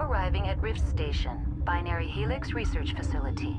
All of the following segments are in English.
arriving at Rift Station, Binary Helix Research Facility.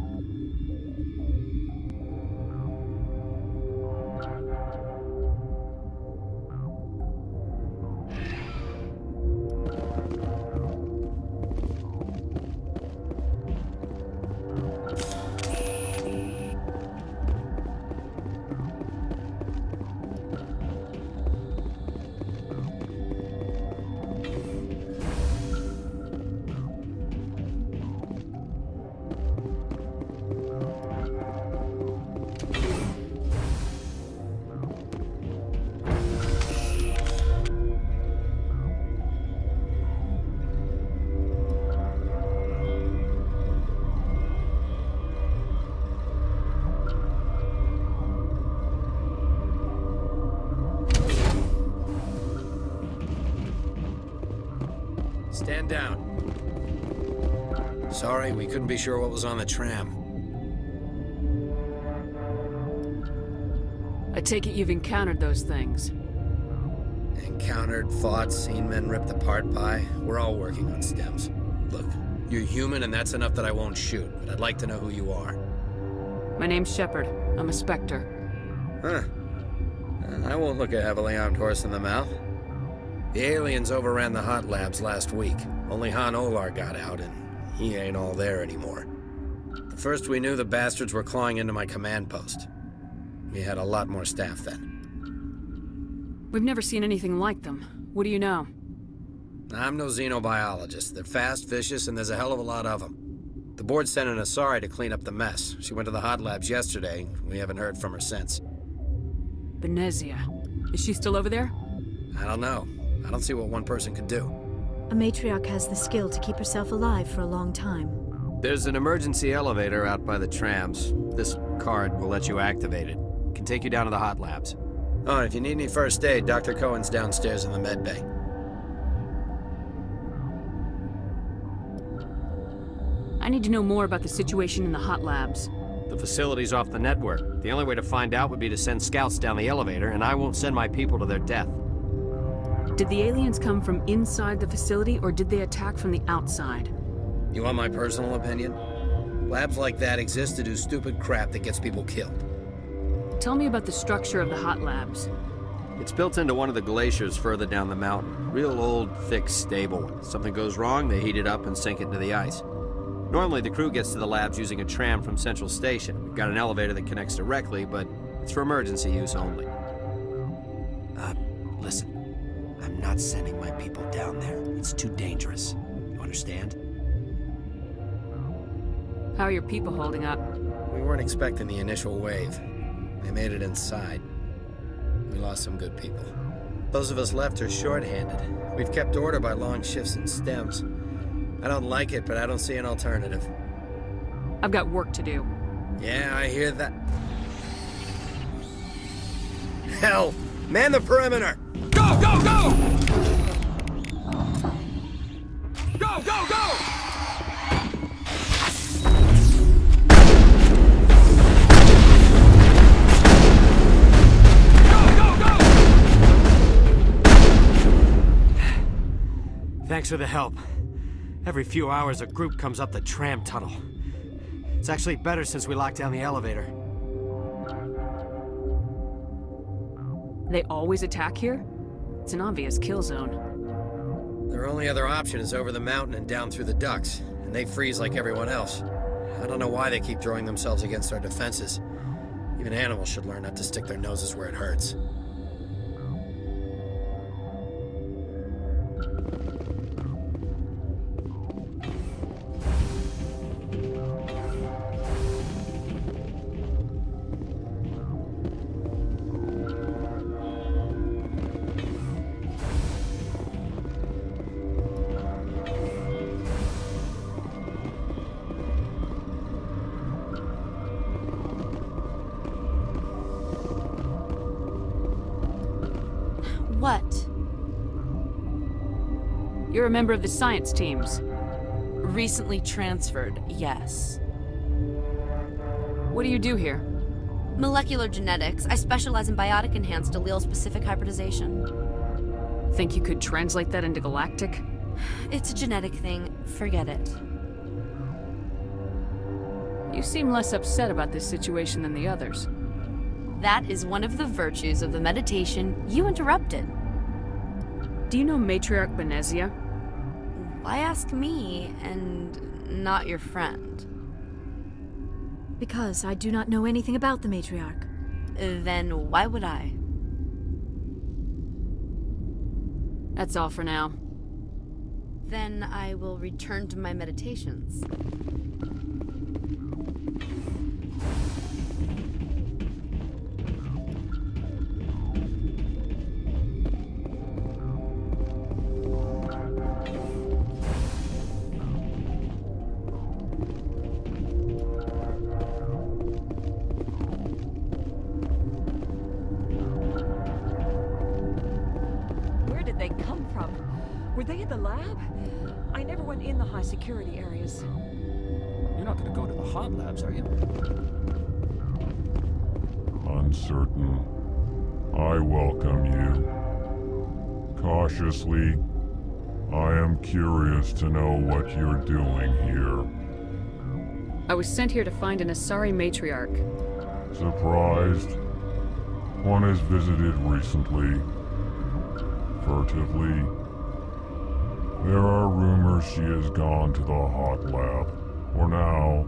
Stand down. Sorry, we couldn't be sure what was on the tram. I take it you've encountered those things. Encountered, fought, seen men ripped apart by. We're all working on stems. Look, you're human and that's enough that I won't shoot, but I'd like to know who you are. My name's Shepard. I'm a Spectre. Huh. I won't look a heavily armed horse in the mouth. The aliens overran the hot labs last week. Only Han Olar got out, and he ain't all there anymore. The first we knew, the bastards were clawing into my command post. We had a lot more staff then. We've never seen anything like them. What do you know? I'm no xenobiologist. They're fast, vicious, and there's a hell of a lot of them. The board sent an Asari to clean up the mess. She went to the hot labs yesterday. We haven't heard from her since. Benezia. Is she still over there? I don't know. I don't see what one person could do. A matriarch has the skill to keep herself alive for a long time. There's an emergency elevator out by the trams. This card will let you activate it. Can take you down to the hot labs. Oh, and if you need any first aid, Dr. Cohen's downstairs in the med bay. I need to know more about the situation in the hot labs. The facility's off the network. The only way to find out would be to send scouts down the elevator, and I won't send my people to their death. Did the aliens come from inside the facility, or did they attack from the outside? You want my personal opinion? Labs like that exist to do stupid crap that gets people killed. Tell me about the structure of the hot labs. It's built into one of the glaciers further down the mountain. Real old, thick, stable. If something goes wrong, they heat it up and sink it into the ice. Normally, the crew gets to the labs using a tram from Central Station. We've got an elevator that connects directly, but it's for emergency use only. Listen. I'm not sending my people down there. It's too dangerous. You understand? How are your people holding up? We weren't expecting the initial wave. They made it inside. We lost some good people. Those of us left are short-handed. We've kept order by long shifts and stems. I don't like it, but I don't see an alternative. I've got work to do. Yeah, I hear that. Hell! Man the perimeter! Go, go, go! Go, go, go! Thanks for the help. Every few hours, a group comes up the tram tunnel. It's actually better since we locked down the elevator. They always attack here? It's an obvious kill zone. Their only other option is over the mountain and down through the ducts, and they freeze like everyone else. I don't know why they keep throwing themselves against our defenses. Even animals should learn not to stick their noses where it hurts. What? You're a member of the science teams. Recently transferred, yes. What do you do here? Molecular genetics. I specialize in biotic-enhanced allele-specific hybridization. Think you could translate that into galactic? It's a genetic thing. Forget it. You seem less upset about this situation than the others. That is one of the virtues of the meditation you interrupted. Do you know Matriarch Benezia? Why ask me and not your friend? Because I do not know anything about the matriarch. Then why would I? That's all for now. Then I will return to my meditations. Were they in the lab? I never went in the high security areas. You're not gonna go to the hot labs, are you? Uncertain. I welcome you. Cautiously, I am curious to know what you're doing here. I was sent here to find an Asari matriarch. Surprised? One has visited recently. Furtively. There are rumors she has gone to the hot lab. For now,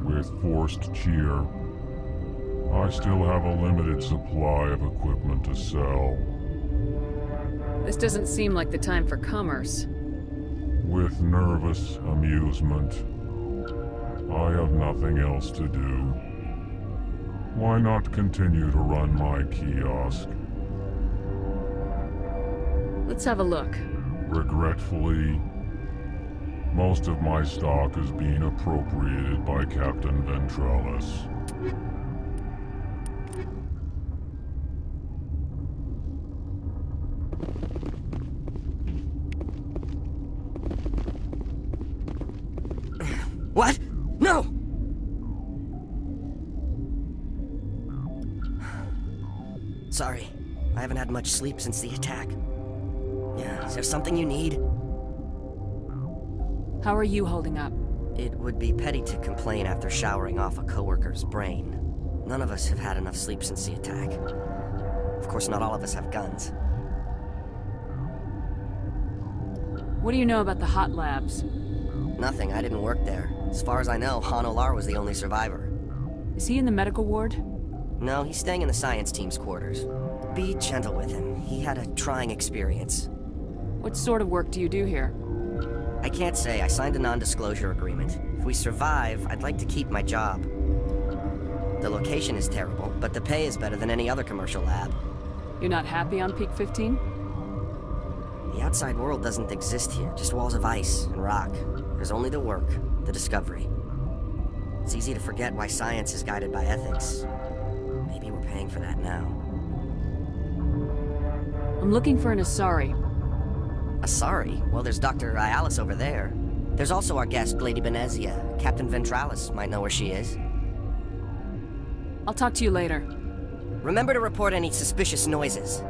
with forced cheer, I still have a limited supply of equipment to sell. This doesn't seem like the time for commerce. With nervous amusement. I have nothing else to do. Why not continue to run my kiosk? Let's have a look. Regretfully, most of my stock is being appropriated by Captain Ventralis. What? No! Sorry, I haven't had much sleep since the attack. Yeah, is there something you need? How are you holding up? It would be petty to complain after showering off a coworker's brain. None of us have had enough sleep since the attack. Of course, not all of us have guns. What do you know about the hot labs? Nothing, I didn't work there. As far as I know, Han Olar was the only survivor. Is he in the medical ward? No, he's staying in the science team's quarters. Be gentle with him. He had a trying experience. What sort of work do you do here? I can't say. I signed a non-disclosure agreement. If we survive, I'd like to keep my job. The location is terrible, but the pay is better than any other commercial lab. You're not happy on Peak 15? The outside world doesn't exist here, just walls of ice and rock. There's only the work, the discovery. It's easy to forget why science is guided by ethics. Maybe we're paying for that now. I'm looking for an Asari. Asari? Well, there's Dr. Ialis over there. There's also our guest, Lady Benezia. Captain Ventralis might know where she is. I'll talk to you later. Remember to report any suspicious noises.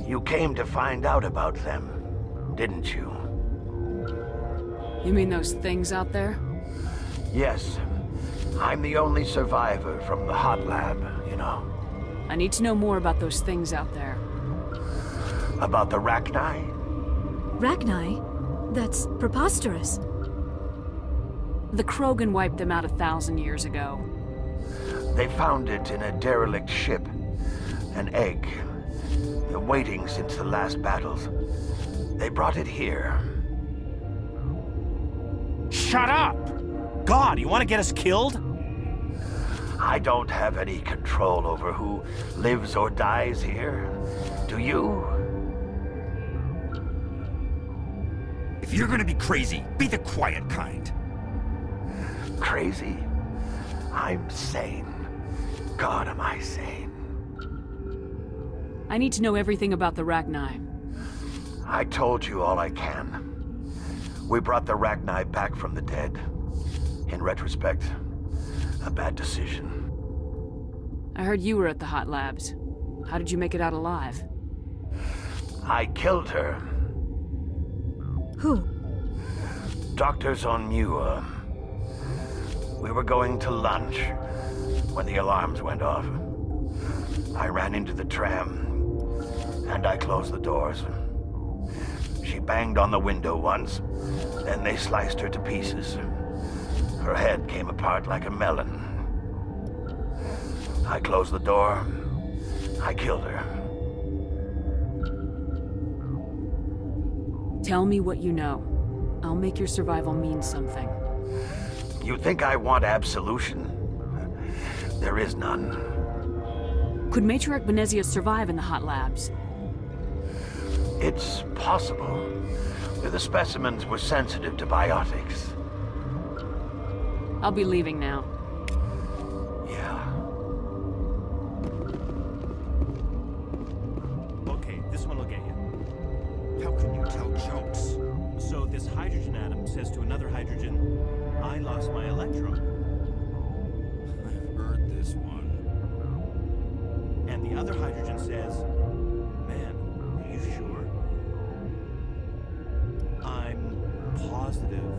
You came to find out about them, didn't you? You mean those things out there? Yes. I'm the only survivor from the hot lab, you know. I need to know more about those things out there. About the Rachni? Rachni? That's preposterous. The Krogan wiped them out 1,000 years ago. They found it in a derelict ship. An egg. Waiting since the last battles. They brought it here. Shut up! God, you want to get us killed? I don't have any control over who lives or dies here. Do you? If you're gonna be crazy, be the quiet kind. Crazy? I'm sane. God, am I sane. I need to know everything about the Rachni. I told you all I can. We brought the Rachni back from the dead. In retrospect, a bad decision. I heard you were at the hot labs. How did you make it out alive? I killed her. Who? Doctors on Muir. We were going to lunch when the alarms went off. I ran into the tram, and I closed the doors. She banged on the window once, then they sliced her to pieces. Her head came apart like a melon. I closed the door. I killed her. Tell me what you know. I'll make your survival mean something. You think I want absolution? There is none. Could Matriarch Benezia survive in the hot labs? It's possible. The specimens were sensitive to biotics. I'll be leaving now. Yeah. Okay, this one will get you. How can you tell jokes? So this hydrogen atom says to another hydrogen, I lost my electron. I've heard this one. And the other hydrogen says, man, are you sure? I'm positive.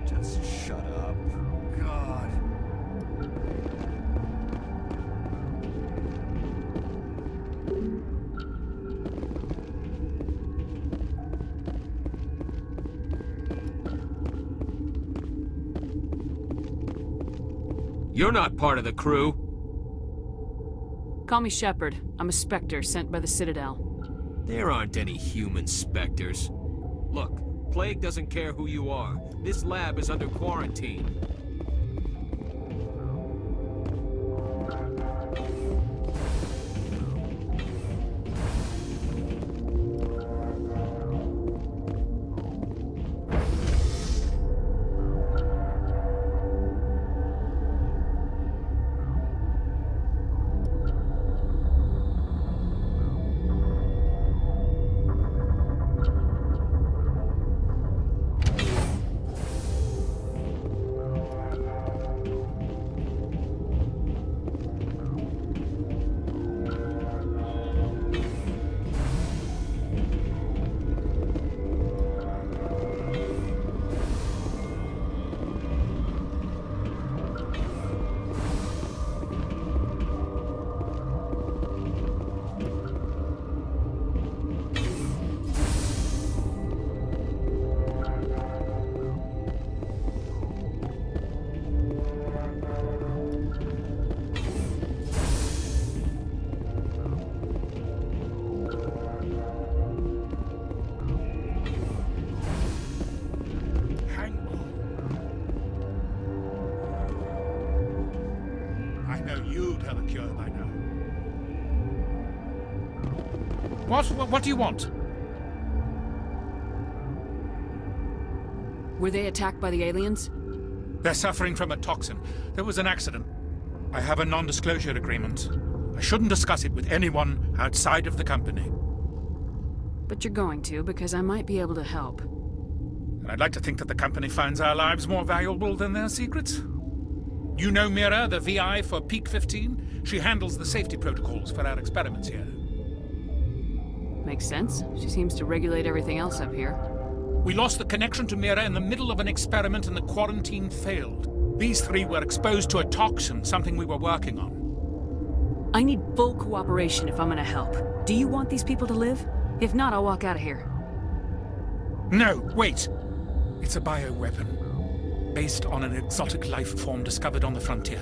Just shut up. God. You're not part of the crew. Call me Shepard. I'm a Spectre sent by the Citadel. There aren't any human specters. Look, Plague doesn't care who you are. This lab is under quarantine. What do you want? Were they attacked by the aliens? They're suffering from a toxin. There was an accident. I have a non-disclosure agreement. I shouldn't discuss it with anyone outside of the company. But you're going to, because I might be able to help. And I'd like to think that the company finds our lives more valuable than their secrets. You know Mira, the VI for Peak 15? She handles the safety protocols for our experiments here. Makes sense. She seems to regulate everything else up here. We lost the connection to Mira in the middle of an experiment and the quarantine failed. These three were exposed to a toxin, something we were working on. I need full cooperation if I'm gonna help. Do you want these people to live? If not, I'll walk out of here. No, wait. It's a bioweapon, based on an exotic life form discovered on the frontier.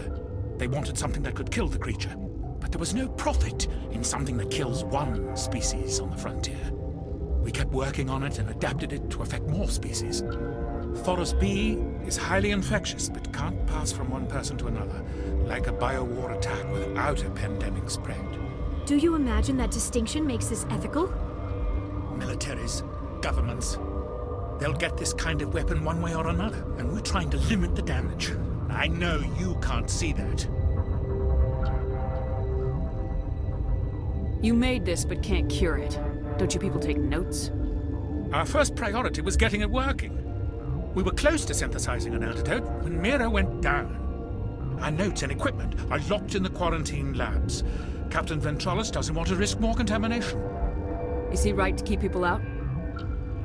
They wanted something that could kill the creature, but there was no profit in something that kills one species on the frontier. We kept working on it and adapted it to affect more species. Thoros B is highly infectious, but can't pass from one person to another, like a biowar attack without a pandemic spread. Do you imagine that distinction makes this ethical? Militaries, governments, they'll get this kind of weapon one way or another, and we're trying to limit the damage. I know you can't see that. You made this, but can't cure it. Don't you people take notes? Our first priority was getting it working. We were close to synthesizing an antidote when Mira went down. Our notes and equipment are locked in the quarantine labs. Captain Ventralis doesn't want to risk more contamination. Is he right to keep people out?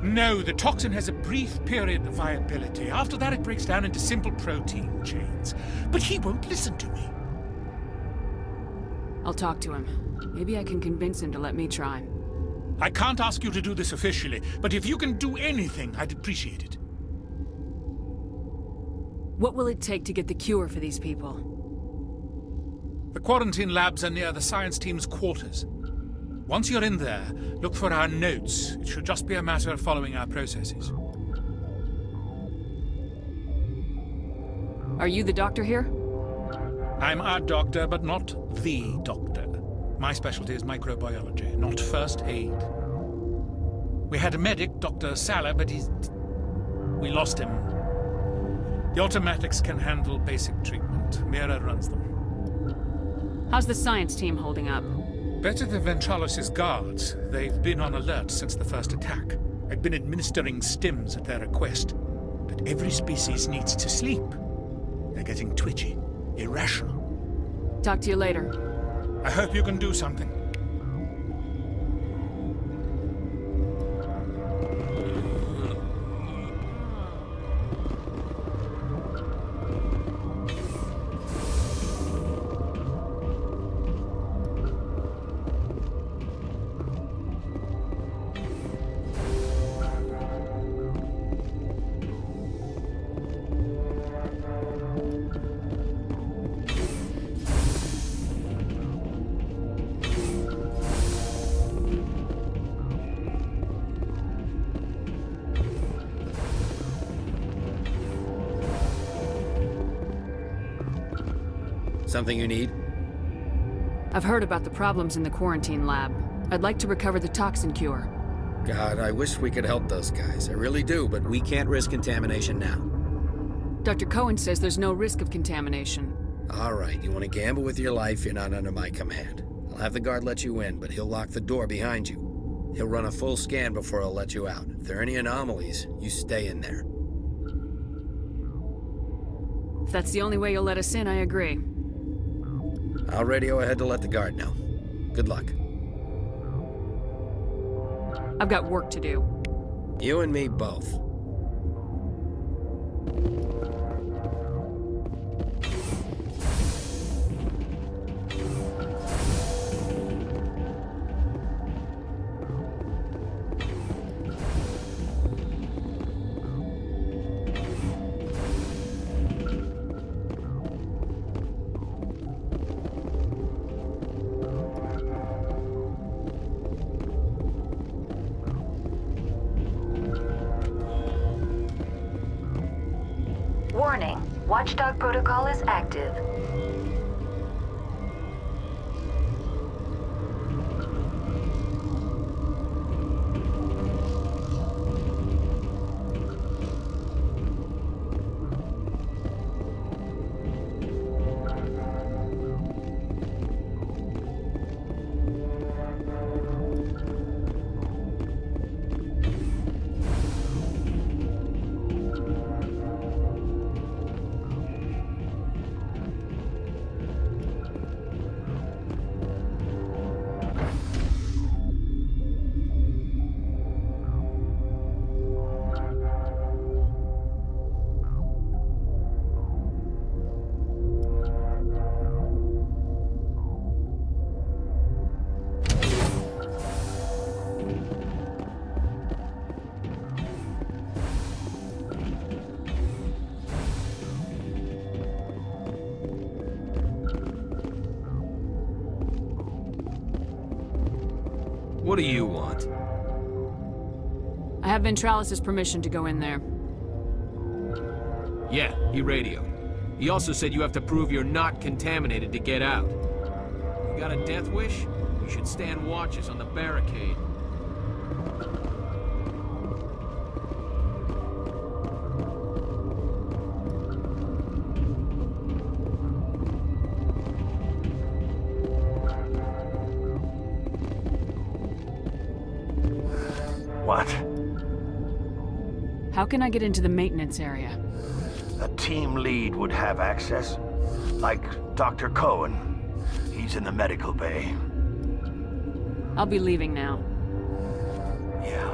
No, the toxin has a brief period of viability. After that, it breaks down into simple protein chains. But he won't listen to me. I'll talk to him. Maybe I can convince him to let me try. I can't ask you to do this officially, but if you can do anything, I'd appreciate it. What will it take to get the cure for these people? The quarantine labs are near the science team's quarters. Once you're in there, look for our notes. It should just be a matter of following our processes. Are you the doctor here? I'm our doctor, but not the doctor. My specialty is microbiology, not first aid. We had a medic, Dr. Salah, but we lost him. The automatics can handle basic treatment. Mira runs them. How's the science team holding up? Better than Ventralis' guards. They've been on alert since the first attack. I've been administering stims at their request. But every species needs to sleep. They're getting twitchy, irrational. Talk to you later. I hope you can do something. Something you need? I've heard about the problems in the quarantine lab. I'd like to recover the toxin cure. God, I wish we could help those guys. I really do, but we can't risk contamination now. Dr. Cohen says there's no risk of contamination. All right, you want to gamble with your life, you're not under my command. I'll have the guard let you in, but he'll lock the door behind you. He'll run a full scan before he'll let you out. If there are any anomalies, you stay in there. If that's the only way you'll let us in, I agree. I'll radio ahead to let the guard know. Good luck. I've got work to do. You and me both. Warning, Watchdog protocol is active. What do you want? I have Ventralis's permission to go in there. Yeah, he radioed. He also said you have to prove you're not contaminated to get out. You got a death wish? You should stand watches on the barricade. What? How can I get into the maintenance area? A team lead would have access. Like Dr. Cohen. He's in the medical bay. I'll be leaving now. Yeah.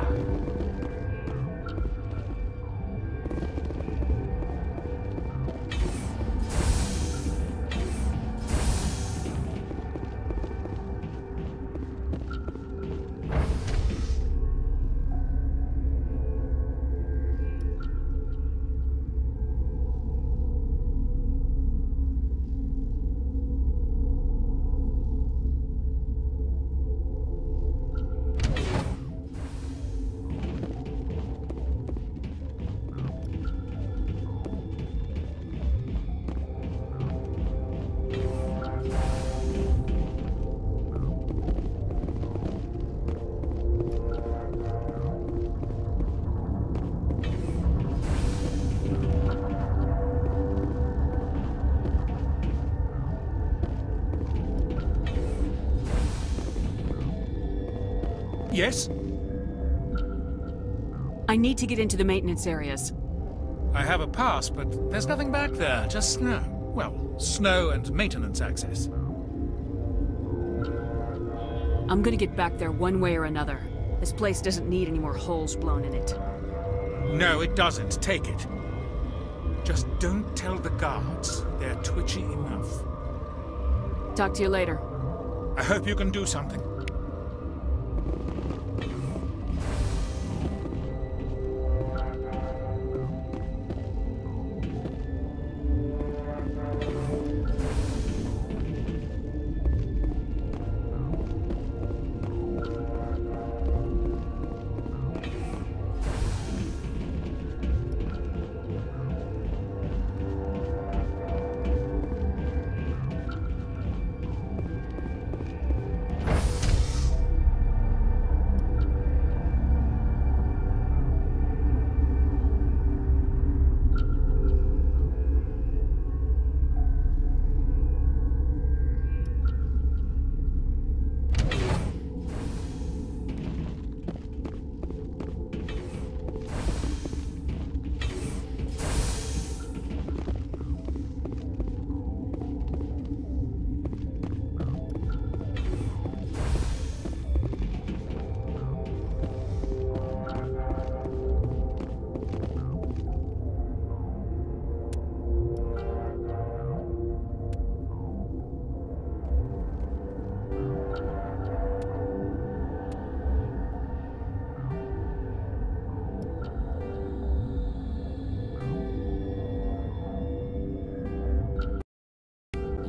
Yes? I need to get into the maintenance areas. I have a pass, but there's nothing back there, just snow. Well, snow and maintenance access. I'm gonna get back there one way or another. This place doesn't need any more holes blown in it. No, it doesn't. Take it. Just don't tell the guards. They're twitchy enough. Talk to you later. I hope you can do something.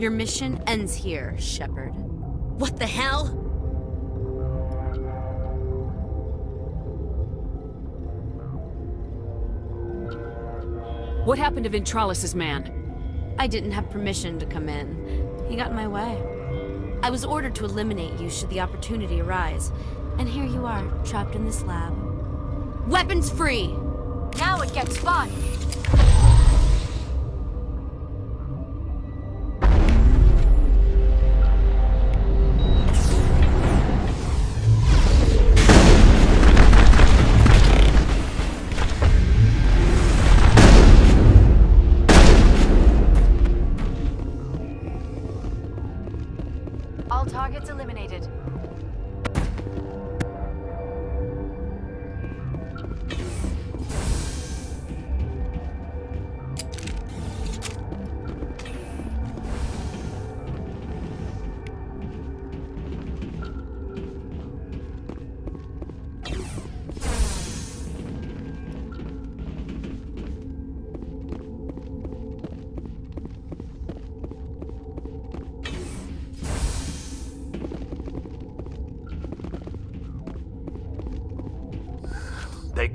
Your mission ends here, Shepard. What the hell? What happened to Ventralis's man? I didn't have permission to come in. He got in my way. I was ordered to eliminate you should the opportunity arise. And here you are, trapped in this lab. Weapons free! Now it gets fun! All targets eliminated.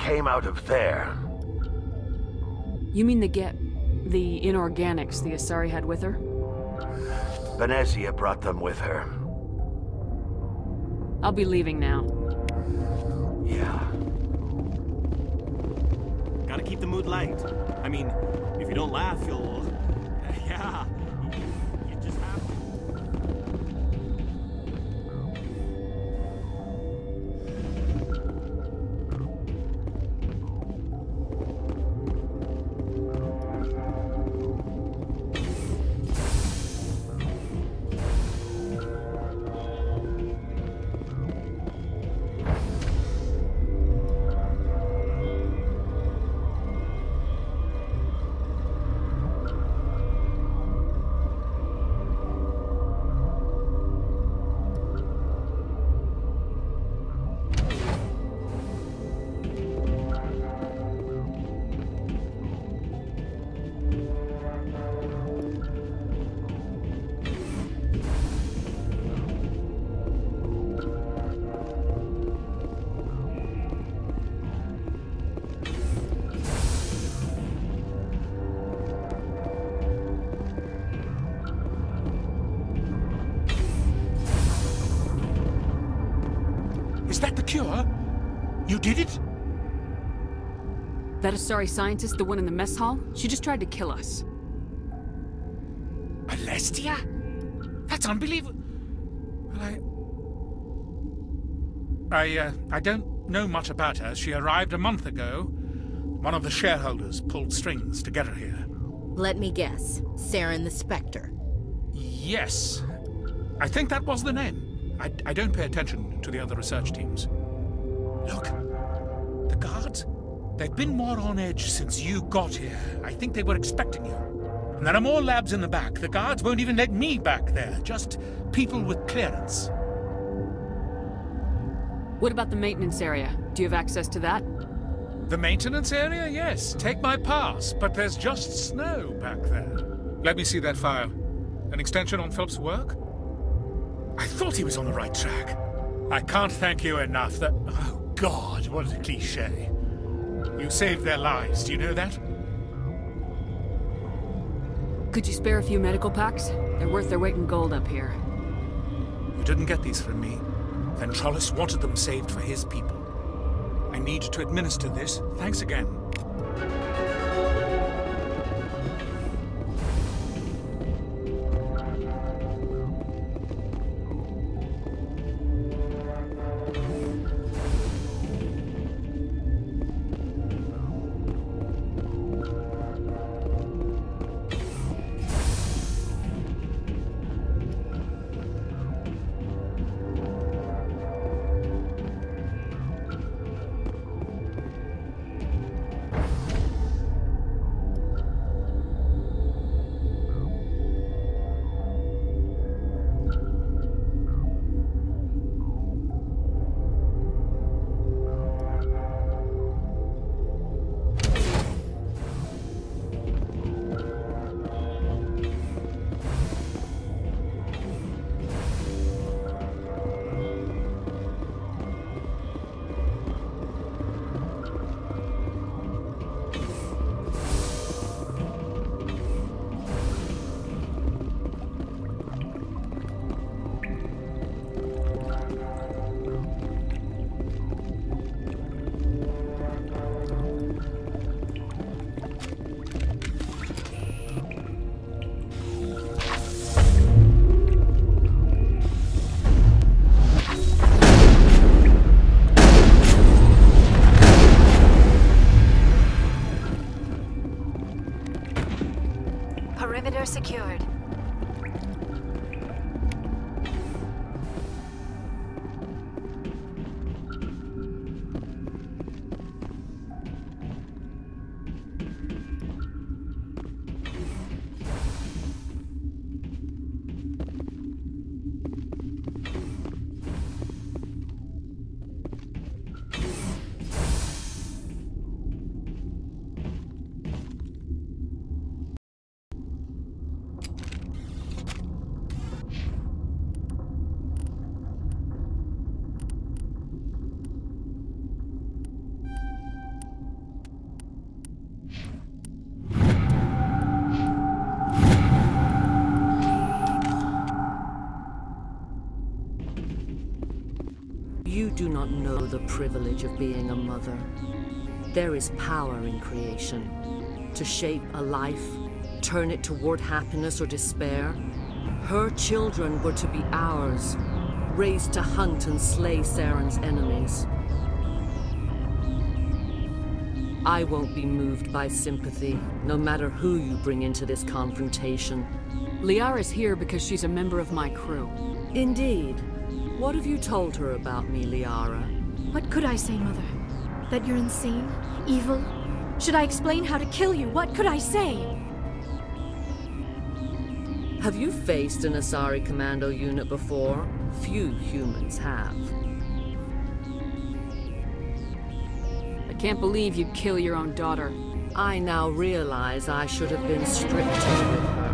came out of there. You mean the inorganics the Asari had with her? Venezia brought them with her. I'll be leaving now. Yeah. Gotta keep the mood light. I mean, if you don't laugh, you'll... yeah. You just have to. Is that the cure? You did it? That Asari scientist, the one in the mess hall? She just tried to kill us. Alestia? That's unbelievable. Well, I don't know much about her. She arrived a month ago. One of the shareholders pulled strings to get her here. Let me guess. Saren the Spectre. Yes. I think that was the name. I don't pay attention to the other research teams. Look, the guards, they've been more on edge since you got here. I think they were expecting you. And there are more labs in the back. The guards won't even let me back there. Just people with clearance. What about the maintenance area? Do you have access to that? The maintenance area? Yes. Take my pass. But there's just snow back there. Let me see that file. An extension on Philip's work? I thought he was on the right track. I can't thank you enough that... Oh, God, what a cliché. You saved their lives, do you know that? Could you spare a few medical packs? They're worth their weight in gold up here. You didn't get these from me. Ventrollis wanted them saved for his people. I need to administer this. Thanks again. Perimeter secured. do not know the privilege of being a mother. There is power in creation. To shape a life, turn it toward happiness or despair. Her children were to be ours, raised to hunt and slay Saren's enemies. I won't be moved by sympathy, no matter who you bring into this confrontation. Liara's here because she's a member of my crew. Indeed. What have you told her about me, Liara? What could I say, Mother? That you're insane? Evil? Should I explain how to kill you? What could I say? Have you faced an Asari commando unit before? Few humans have. I can't believe you'd kill your own daughter. I now realize I should have been stricter with her.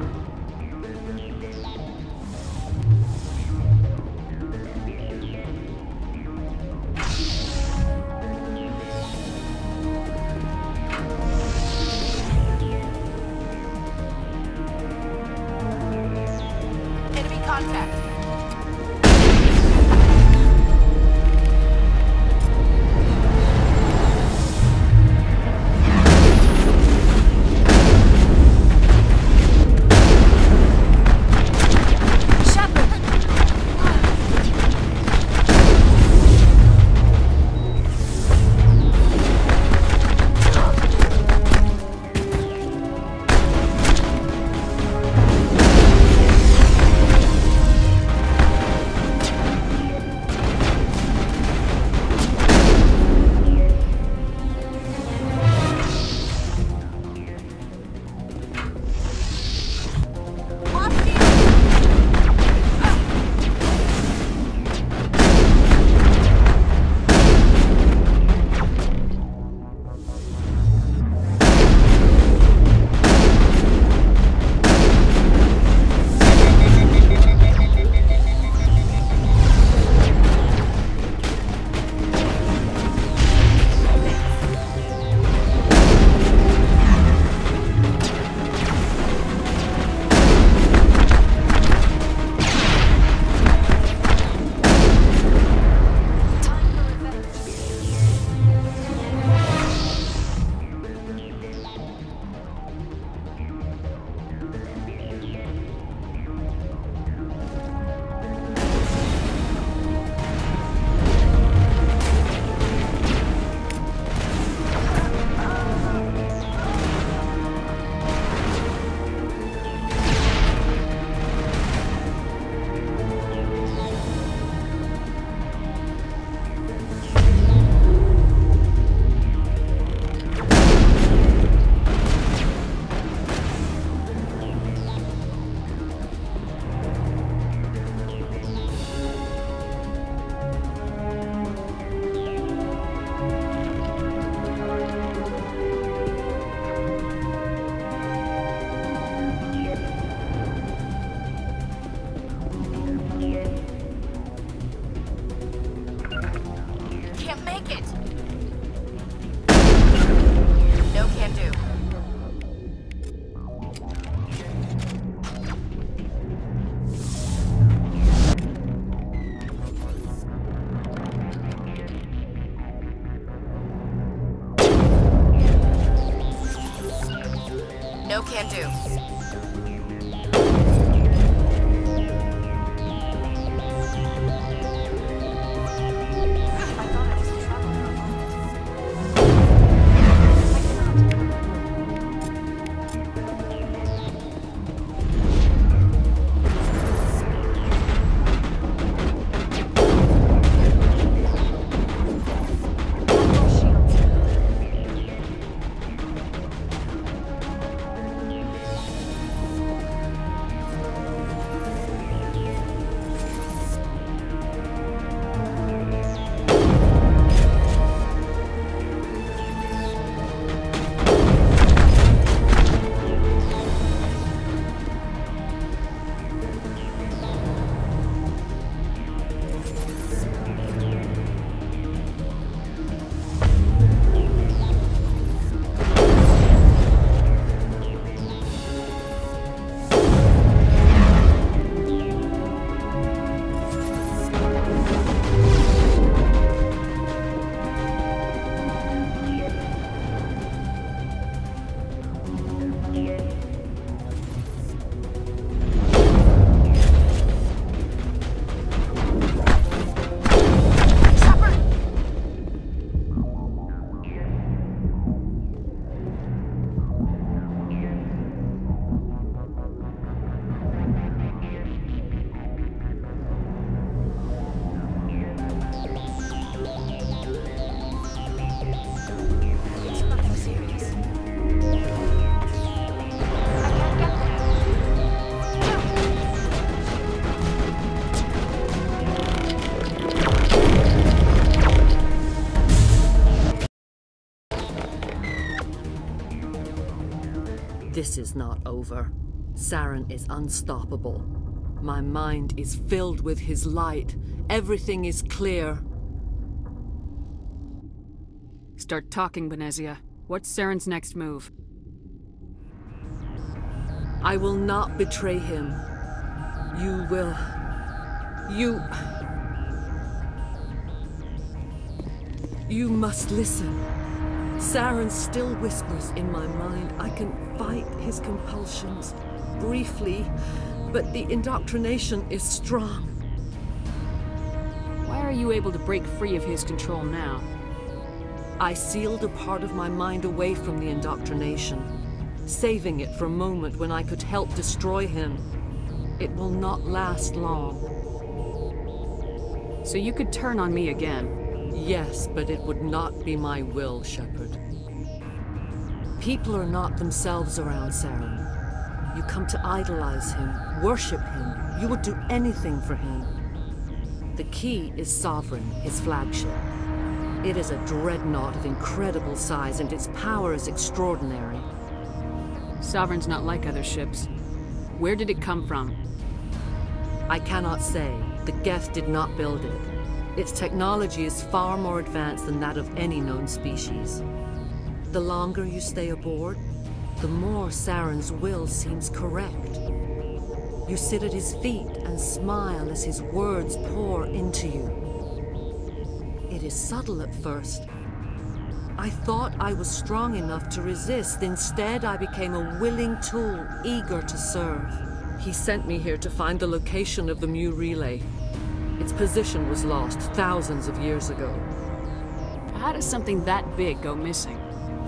No can do. This is not over. Saren is unstoppable. My mind is filled with his light. Everything is clear. Start talking, Benezia. What's Saren's next move? I will not betray him. You will... You must listen. Saren still whispers in my mind. I can fight his compulsions, briefly, but the indoctrination is strong. Why are you able to break free of his control now? I sealed a part of my mind away from the indoctrination, saving it for a moment when I could help destroy him. It will not last long. So you could turn on me again? Yes, but it would not be my will, Shepard. People are not themselves around Saren. You come to idolize him, worship him. You would do anything for him. The key is Sovereign, his flagship. It is a dreadnought of incredible size, and its power is extraordinary. Sovereign's not like other ships. Where did it come from? I cannot say. The Geth did not build it. Its technology is far more advanced than that of any known species. The longer you stay aboard, the more Saren's will seems correct. You sit at his feet and smile as his words pour into you. It is subtle at first. I thought I was strong enough to resist. Instead, I became a willing tool, eager to serve. He sent me here to find the location of the Mu relay. Its position was lost thousands of years ago. How does something that big go missing?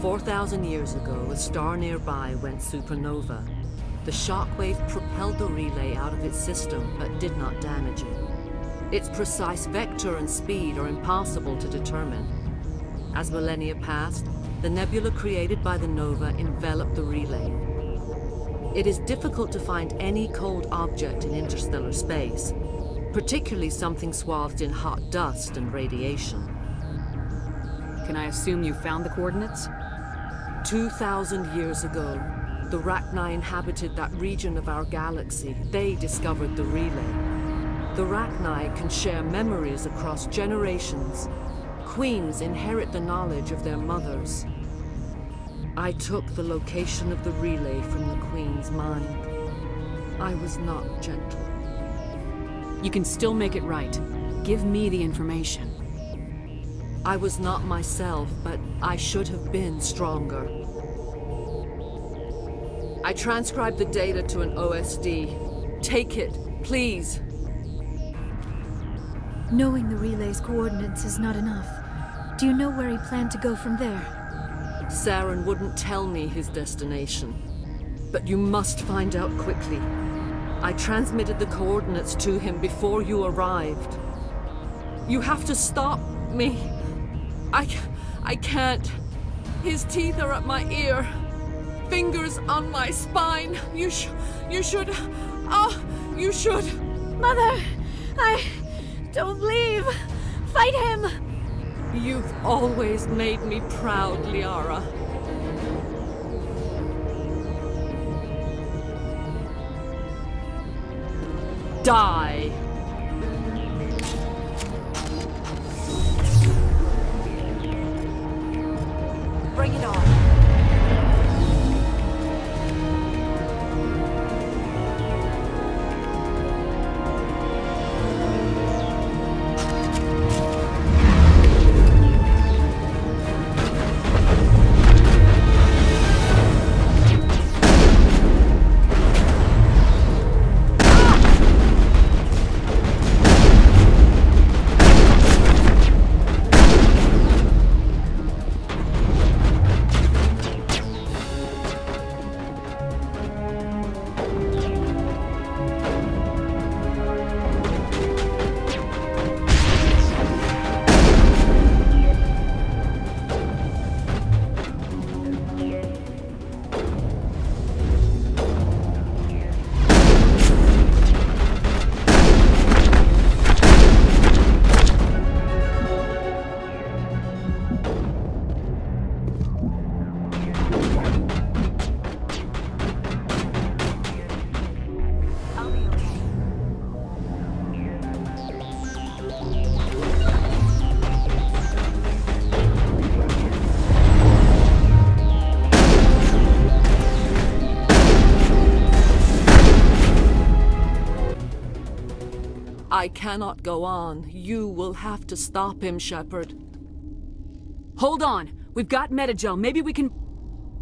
4,000 years ago, a star nearby went supernova. The shockwave propelled the relay out of its system, but did not damage it. Its precise vector and speed are impossible to determine. As millennia passed, the nebula created by the nova enveloped the relay. It is difficult to find any cold object in interstellar space, particularly something swathed in hot dust and radiation. Can I assume you found the coordinates? 2,000 years ago, the Rachni inhabited that region of our galaxy. They discovered the relay. The Rachni can share memories across generations. Queens inherit the knowledge of their mothers. I took the location of the relay from the Queen's mind. I was not gentle. You can still make it right. Give me the information. I was not myself, but I should have been stronger. I transcribed the data to an OSD. Take it, please. Knowing the relay's coordinates is not enough. Do you know where he planned to go from there? Saren wouldn't tell me his destination. But you must find out quickly. I transmitted the coordinates to him before you arrived. You have to stop me. I can't. His teeth are at my ear. Fingers on my spine. You should... Oh, you should... Mother! Don't leave! Fight him! You've always made me proud, Liara. Die! Bring it on. I cannot go on. You will have to stop him, Shepard. Hold on. We've got Metagel. Maybe we can...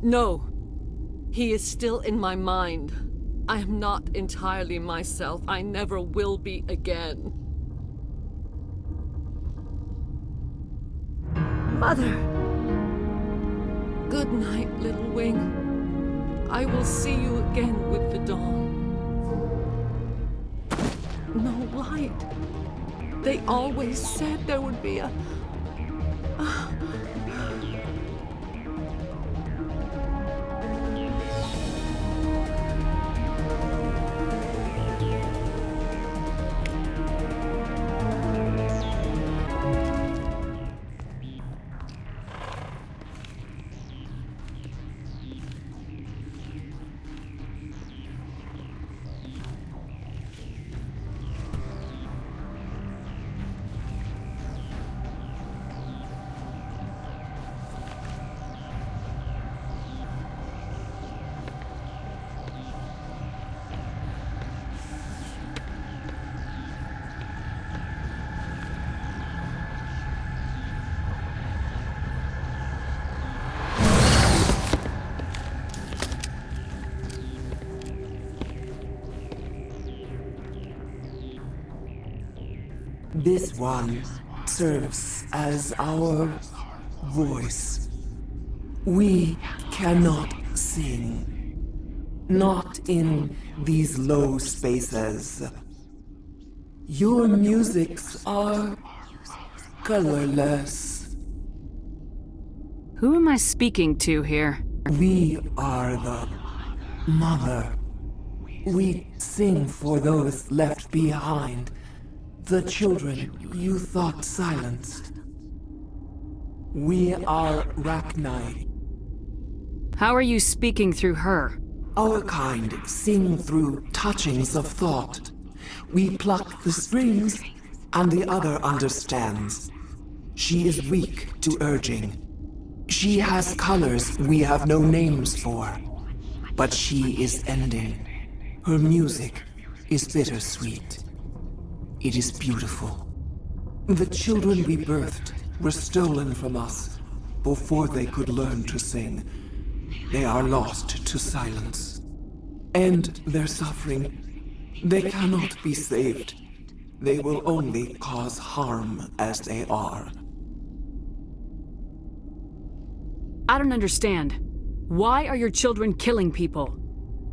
No. He is still in my mind. I am not entirely myself. I never will be again. Mother! Good night, little wing. I will see you again with the dawn. No light. They always said there would be a... This one serves as our voice. We cannot sing. Not in these low spaces. Your musics are colorless. Who am I speaking to here? We are the mother. We sing for those left behind. The children you thought silenced. We are Rachni. How are you speaking through her? Our kind sing through touchings of thought. We pluck the strings, and the other understands. She is weak to urging. She has colors we have no names for. But she is ending. Her music is bittersweet. It is beautiful. The children we birthed were stolen from us before they could learn to sing. They are lost to silence. And their suffering, they cannot be saved. They will only cause harm as they are. I don't understand. Why are your children killing people?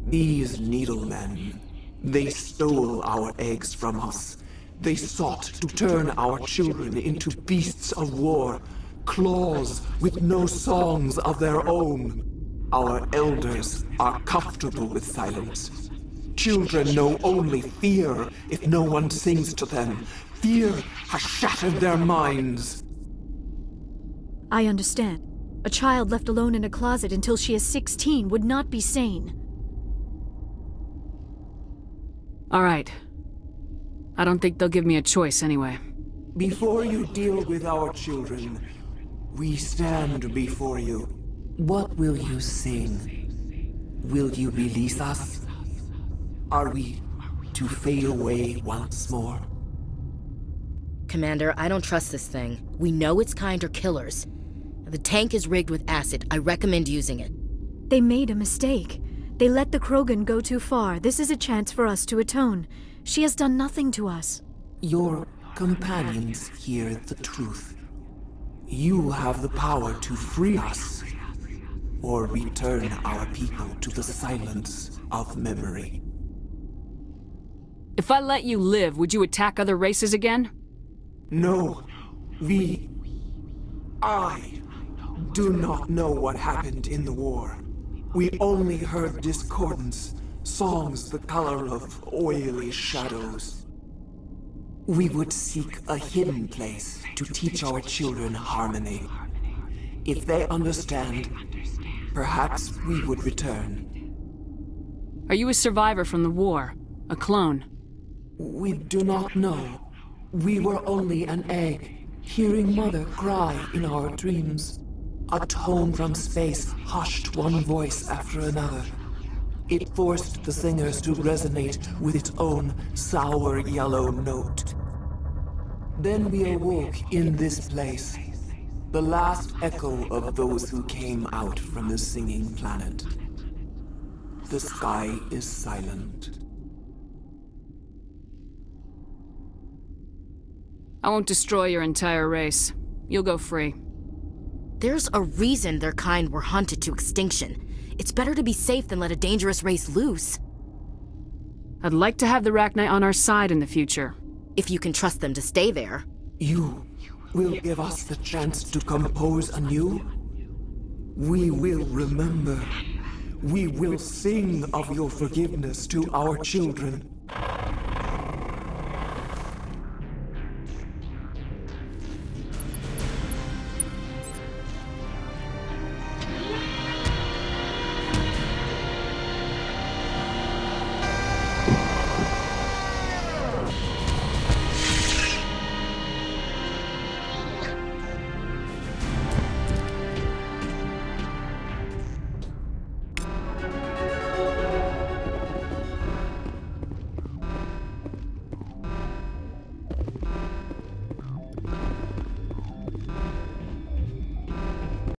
These needlemen, they stole our eggs from us. They sought to turn our children into beasts of war, claws with no songs of their own. Our elders are comfortable with silence. Children know only fear if no one sings to them. Fear has shattered their minds. I understand. A child left alone in a closet until she is 16 would not be sane. All right. I don't think they'll give me a choice anyway. Before you deal with our children, we stand before you. What will you sing? Will you release us? Are we to fade away once more? Commander, I don't trust this thing. We know its kind are killers. The tank is rigged with acid. I recommend using it. They made a mistake. They let the Krogan go too far. This is a chance for us to atone. She has done nothing to us. Your companions hear the truth. You have the power to free us, or return our people to the silence of memory. If I let you live, would you attack other races again? No. I do not know what happened in the war. We only heard discordance. Songs the color of oily shadows. We would seek a hidden place to teach our children harmony. If they understand, perhaps we would return. Are you a survivor from the war? A clone? We do not know. We were only an egg, hearing Mother cry in our dreams. A tone from space hushed one voice after another. It forced the singers to resonate with its own sour yellow note. Then we awoke in this place, the last echo of those who came out from the singing planet. The sky is silent. I won't destroy your entire race. You'll go free. There's a reason their kind were hunted to extinction. It's better to be safe than let a dangerous race loose. I'd like to have the Rachni on our side in the future. If you can trust them to stay there. You will give us the chance to compose anew? We will remember. We will sing of your forgiveness to our children.